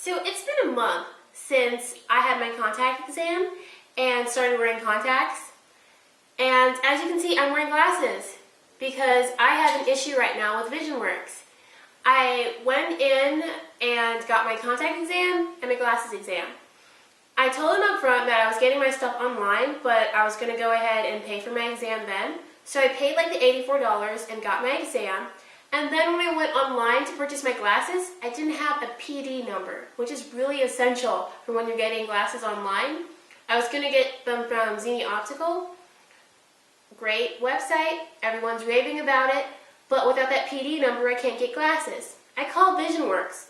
So it's been a month since I had my contact exam and started wearing contacts. And as you can see, I'm wearing glasses because I have an issue right now with VisionWorks. I went in and got my contact exam and my glasses exam. I told them up front that I was getting my stuff online, but I was going to go ahead and pay for my exam then. So I paid like the $84 and got my exam. And then when I went online to purchase my glasses, I didn't have a PD number, which is really essential for when you're getting glasses online. I was going to get them from Zini Optical. Great website, everyone's raving about it, but without that PD number I can't get glasses. I call VisionWorks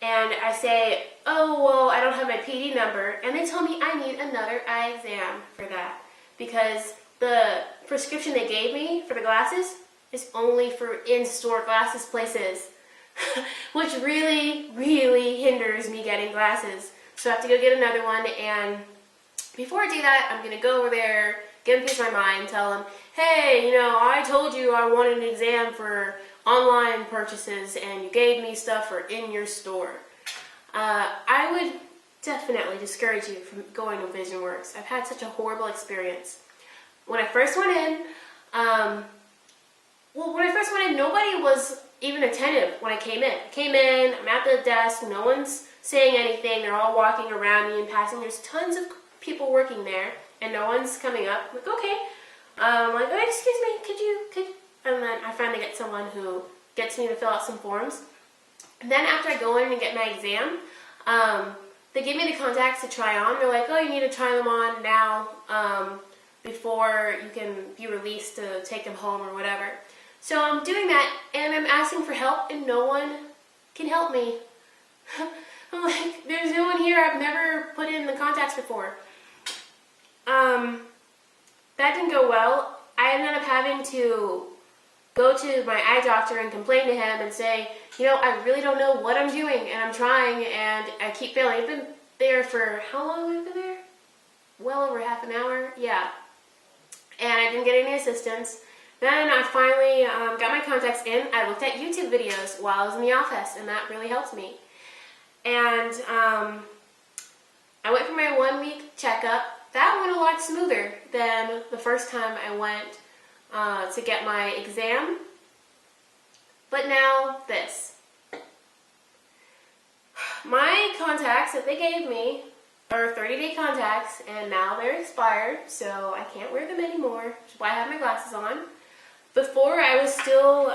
and I say, oh well, I don't have my PD number, and they tell me I need another eye exam for that because the prescription they gave me for the glasses is only for in-store glasses places, which really hinders me getting glasses. So I have to go get another one, and before I do that, I'm going to go over there, get them a piece of my mind, tell them, hey, you know, I told you I wanted an exam for online purchases and you gave me stuff for in your store. I would definitely discourage you from going to VisionWorks. I've had such a horrible experience. When I first went in, nobody was even attentive when I came in. I'm at the desk, no one's saying anything, they're all walking around me and passing. There's tons of people working there, and no one's coming up. I'm like, okay. I'm like, oh, excuse me, could you? And then I finally get someone who gets me to fill out some forms. And then after I go in and get my exam, they give me the contacts to try on. They're like, oh, you need to try them on now before you can be released to take them home or whatever. So I'm doing that, and I'm asking for help, and no one can help me. I'm like, there's no one here. I've never put in the contacts before. That didn't go well. I ended up having to go to my eye doctor and complain to him and say, you know, I really don't know what I'm doing, and I'm trying, and I keep failing. I've been there for, how long have I been there? Well over half an hour, yeah. And I didn't get any assistance. Then I finally got my contacts in. I looked at YouTube videos while I was in the office, and that really helped me. And I went for my 1-week checkup. That went a lot smoother than the first time I went to get my exam. But now this. My contacts that they gave me are 30-day contacts, and now they're expired, so I can't wear them anymore, which is why I have my glasses on. Before, I was still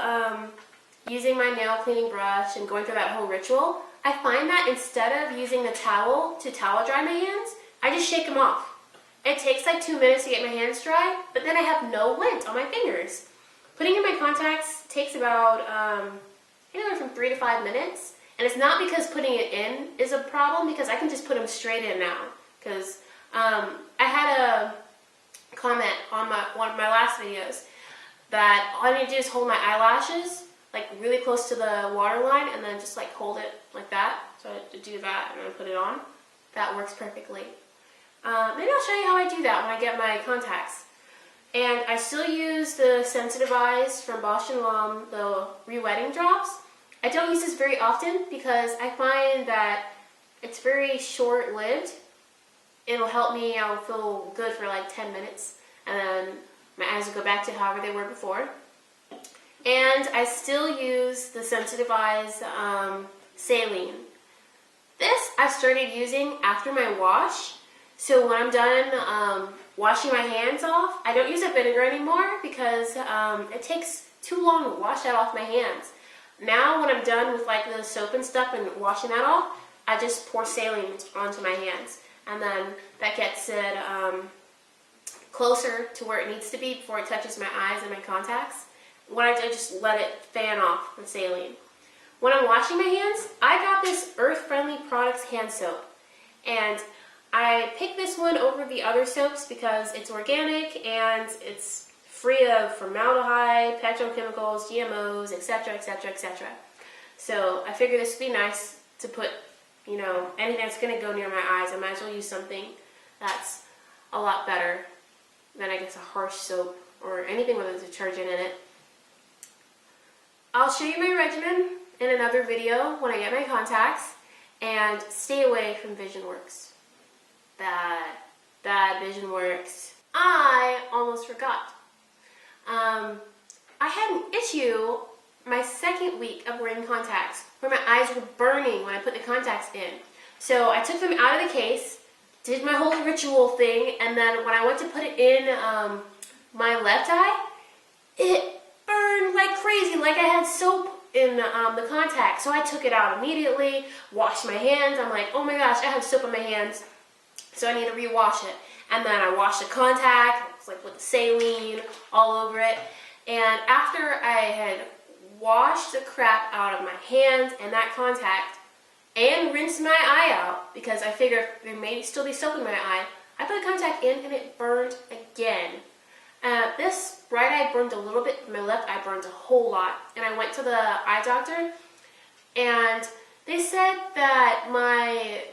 using my nail cleaning brush and going through that whole ritual. I find that instead of using the towel to towel dry my hands, I just shake them off. It takes like 2 minutes to get my hands dry, but then I have no lint on my fingers. Putting in my contacts takes about anywhere from 3 to 5 minutes, and it's not because putting it in is a problem, because I can just put them straight in now. Because I had a comment on one of my last videos that all I need to do is hold my eyelashes like really close to the water line and then just like hold it like that. So I do that and then put it on. That works perfectly. Maybe I'll show you how I do that when I get my contacts. And I still use the Sensitive Eyes from Bausch & Lomb, the re-wetting drops. I don't use this very often because I find that it's very short-lived. It'll help me, I'll feel good for like 10 minutes, and then my eyes will go back to however they were before. And I still use the Sensitive Eyes saline. This I started using after my wash. So when I'm done washing my hands off, I don't use a vinegar anymore because it takes too long to wash that off my hands. Now when I'm done with like the soap and stuff and washing that off, I just pour saline onto my hands. And then that gets it closer to where it needs to be before it touches my eyes and my contacts. When I just let it fan off the saline. When I'm washing my hands, I got this Earth Friendly Products hand soap. And I picked this one over the other soaps because it's organic and it's free of formaldehyde, petrochemicals, GMOs, etc., etc., etc. So I figured this would be nice to put, you know, anything that's going to go near my eyes. I might as well use something that's a lot better than, I guess, a harsh soap or anything with a detergent in it. I'll show you my regimen in another video when I get my contacts. and stay away from VisionWorks. Bad VisionWorks. I almost forgot. I had an issue my second week of wearing contacts where my eyes were burning when I put the contacts in. So I took them out of the case, did my whole ritual thing, and then when I went to put it in my left eye, it burned like crazy, like I had soap in the contact. So I took it out immediately, washed my hands. I'm like, oh my gosh, I have soap on my hands, so I need to rewash it. And then I washed the contact, it was like with saline all over it. And after I had washed the crap out of my hands and that contact and rinsed my eye out, because I figured there may still be soap in my eye, I put the contact in and it burned again. This right eye burned a little bit, my left eye burned a whole lot. And I went to the eye doctor and they said that my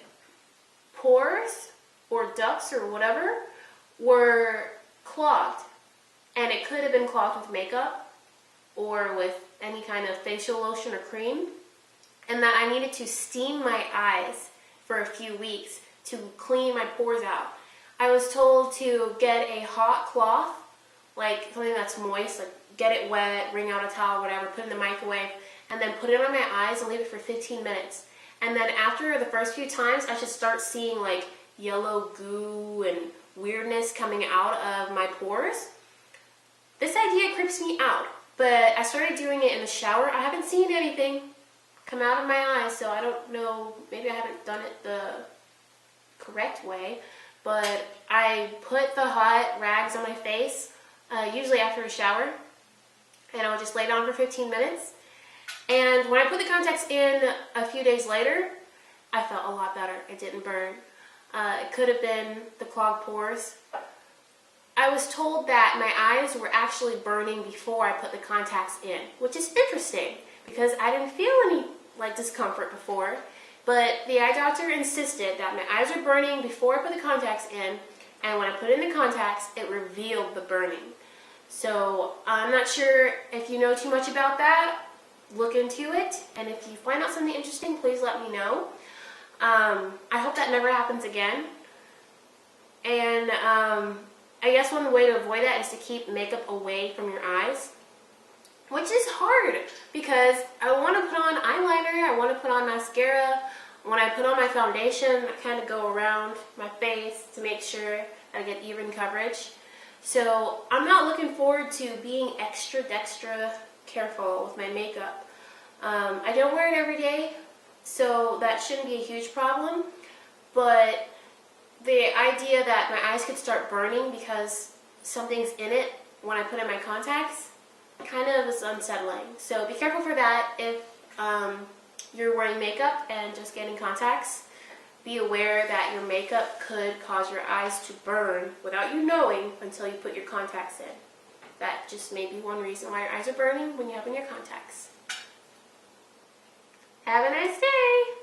pores or ducts or whatever were clogged. And it could have been clogged with makeup or with any kind of facial lotion or cream. And that I needed to steam my eyes for a few weeks to clean my pores out. I was told to get a hot cloth, like something that's moist, like get it wet, wring out a towel, whatever, put it in the microwave, and then put it on my eyes and leave it for 15 minutes. And then after the first few times, I should start seeing like yellow goo and weirdness coming out of my pores. This idea creeps me out, but I started doing it in the shower. I haven't seen anything come out of my eyes, so I don't know, maybe I haven't done it the correct way, but I put the hot rags on my face, usually after a shower, and I'll just lay down for 15 minutes. And when I put the contacts in a few days later, I felt a lot better. It didn't burn. It could have been the clogged pores. I was told that my eyes were actually burning before I put the contacts in, which is interesting because I didn't feel any like discomfort before, but the eye doctor insisted that my eyes were burning before I put the contacts in, and when I put in the contacts, it revealed the burning. So I'm not sure if you know too much about that. Look into it, and if you find out something interesting, please let me know. I hope that never happens again. And I guess one way to avoid that is to keep makeup away from your eyes, which is hard because I want to put on eyeliner, I want to put on mascara. When I put on my foundation, I kind of go around my face to make sure I get even coverage. So I'm not looking forward to being extra careful with my makeup. I don't wear it every day, so that shouldn't be a huge problem, but the idea that my eyes could start burning because something's in it when I put in my contacts kind of is unsettling. So be careful for that if you're wearing makeup and just getting contacts. Be aware that your makeup could cause your eyes to burn without you knowing until you put your contacts in. That just may be one reason why your eyes are burning when you have in your contacts. Have a nice day!